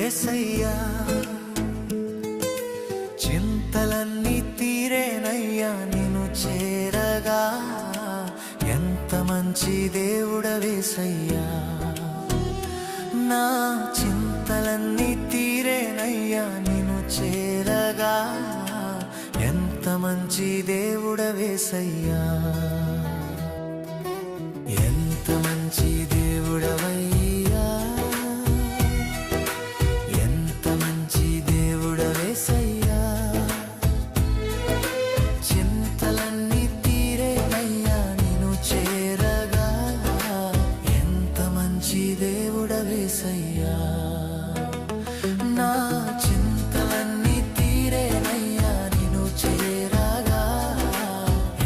యేసయ్యా చింతలన్నీ తీరేనయ్యా నిన్ను చేరగా ఎంత మంచి దేవుడవేసయ్యా నా చింతలన్నీ తీరేనయ్యా నిన్ను చేరగా ఎంత మంచి దేవుడవేసయ్యా ఎంత మంచి దేవుడవయ్యా ఎంత మంచి దేవుడవేసయ్యా చింతలన్నీ తీరేనయ్యా నిన్ను చేరగా ఎంత మంచి దేవుడవేసయ్యా నా చింతలన్నీ తీరేనయ్యా నిన్ను చేరగా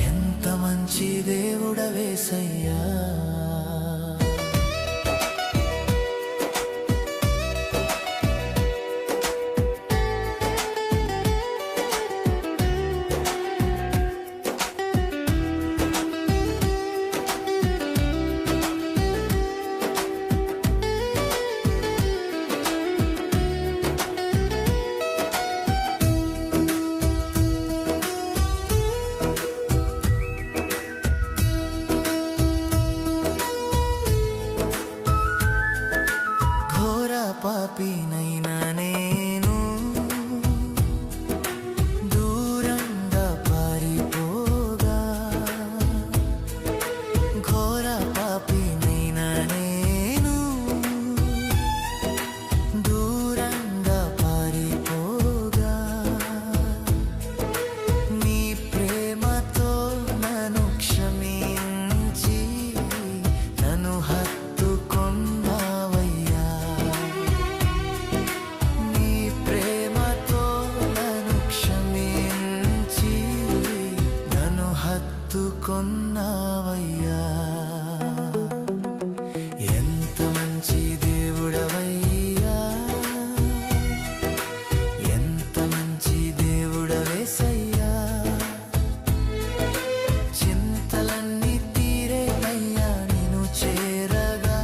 ఎంత మంచి దేవుడవేసయ్యా పాపినైనా నేను దూరంగా పారిపోగా ఘోర పాపినైనా నేను దూరంగా పారిపోగా నీ ప్రేమతో నన్ను క్షమించి నన్ను హత్తుకొన్నావయ్యా హత్తుకొన్నావయ్యా ఎంత మంచి దేవుడవయ్యా ఎంత మంచి దేవుడవేసయ్యా చింతలన్నీ తీరేనయ్యా నిన్ను చేరగా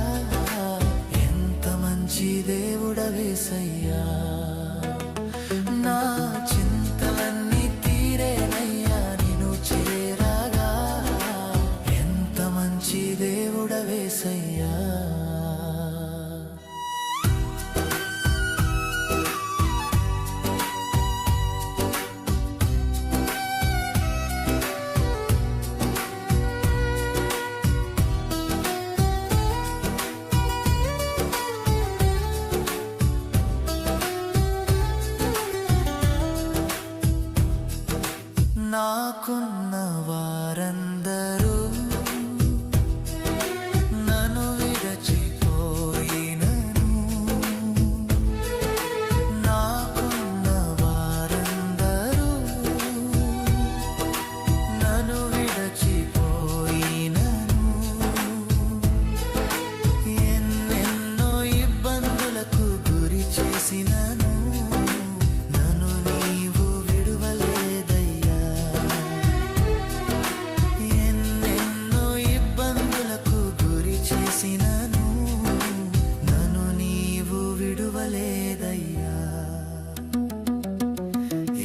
ఎంత మంచి దేవుడవేసయ్యా నా చింతలన్నీ తీరేనయ్యా నిన్ను చేరగా ఎంత మంచి దేవుడవేసయ్యా నాకున్న వారందరూ నన్ను విడచిపోయినను నాకున్న వారందరూ నన్ను విడచిపోయినను ఎన్నెన్నో ఇబ్బందులకు గురి చేసినను నన్ను నీవు విడువలేదయ్యా చేసినను నన్ను నీవు విడువలేదయ్యా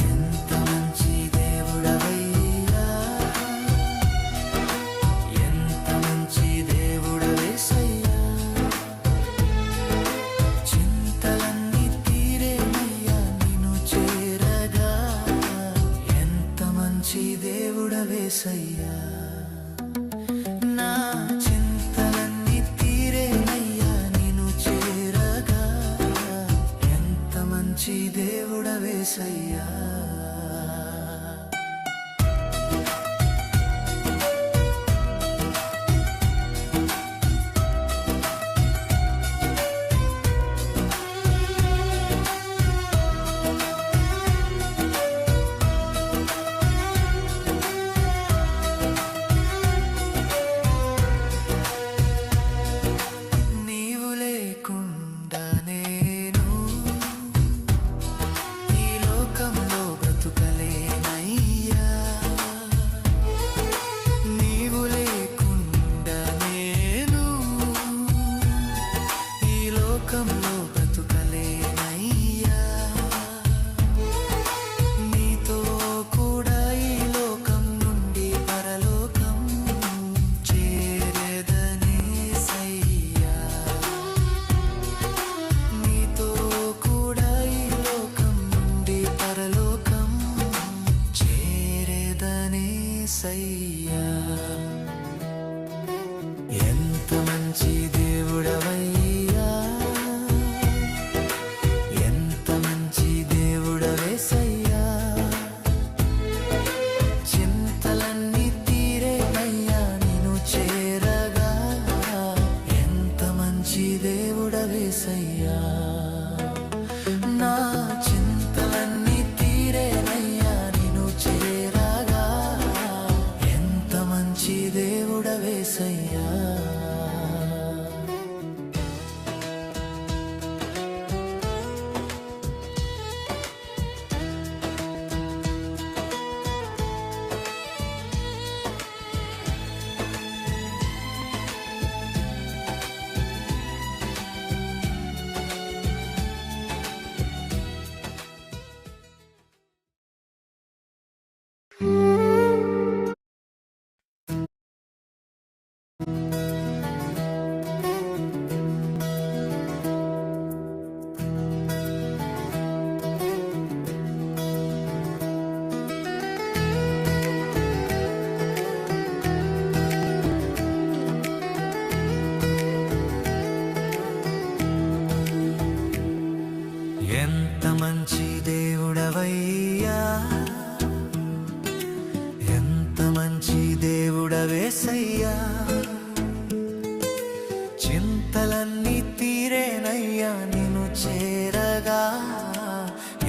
ఎంత మంచి దేవుడవయ్యా ఎంత మంచి దేవుడవేసయ్యా చింతలన్నీ తీరేనయ్యా నిన్ను చేరగా ఎంత మంచి దేవుడవేసయ్యా నా చింతలన్నీ తీరేనయ్యా నిన్ను చేరగా ఎంత మంచి దేవుడవేసయ్యా లోకంలో బ్రతుకలేనయ్యా దేవుడవేసయ్యా నా చింతలన్నీ తీరేనయ్యా నిన్ను చేరగా ఎంత మంచి దేవుడవేసయ్యా ఎంత మంచి దేవుడవయ్యా ఎంత మంచి దేవుడవేసయ్యా చింతలన్నీ తీరేనయ్యా నిన్ను చేరగా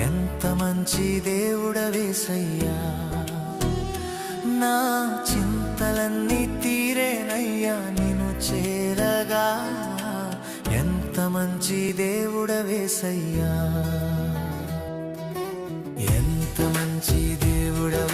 ఎంత మంచి దేవుడవేసయ్యా నా చింతలన్నీ తీరేనయ్యా నిన్ను చేరగా ఎంత మంచి దేవుడవేసయ్యా ఎంత మంచి దేవుడవ